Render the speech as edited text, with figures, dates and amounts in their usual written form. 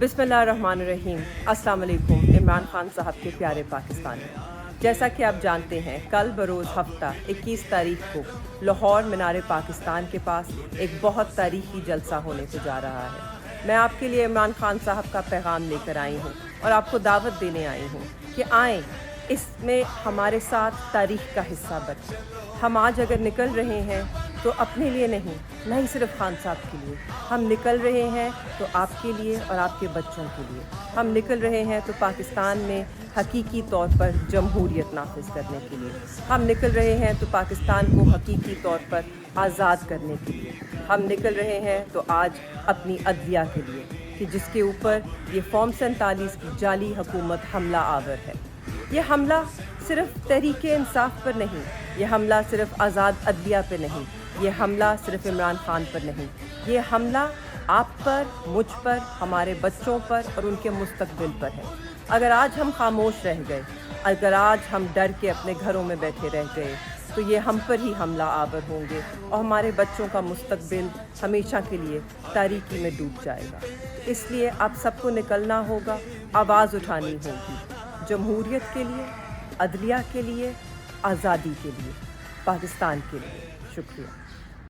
बिस्मिल्लाहिर्रहमानिर्रहीम। अस्सलाम वालेकुम। इमरान खान साहब के प्यारे पाकिस्तानी, जैसा कि आप जानते हैं कल बरोज़ हफ्ता 21 तारीख को लाहौर मीनार पाकिस्तान के पास एक बहुत तारीखी जलसा होने को जा रहा है। मैं आपके लिए इमरान खान साहब का पैगाम लेकर आई हूँ और आपको दावत देने आई हूँ कि आएँ, इसमें हमारे साथ तारीख़ का हिस्सा बने। हम आज अगर निकल रहे हैं तो अपने लिए नहीं सिर्फ खान साहब के लिए। हम निकल रहे हैं तो आपके लिए और आपके बच्चों के लिए। हम निकल रहे हैं तो पाकिस्तान में हकीकी तौर पर जमहूरियत नाफिज करने के लिए। हम निकल रहे हैं तो पाकिस्तान को हकीकी तौर पर आज़ाद करने के लिए। हम निकल रहे हैं तो आज अपनी अदलिया के लिए कि जिसके ऊपर ये फॉर्म 47 की जाली हुकूमत हमला आवर है। ये हमला सिर्फ तहरीके इंसाफ पर नहीं, ये हमला सिर्फ आज़ाद अदलिया पे नहीं, ये हमला सिर्फ इमरान खान पर नहीं, ये हमला आप पर, मुझ पर, हमारे बच्चों पर और उनके मुस्तकबिल पर है। अगर आज हम खामोश रह गए, अगर आज हम डर के अपने घरों में बैठे रह गए, तो ये हम पर ही हमला आवर होंगे और हमारे बच्चों का मुस्तकबिल हमेशा के लिए तारीकी में डूब जाएगा। इसलिए आप सबको निकलना होगा, आवाज़ उठानी होगी, जमहूरियत के लिए, अदलिया के लिए, आज़ादी के लिए, पाकिस्तान के लिए। शुक्रिया।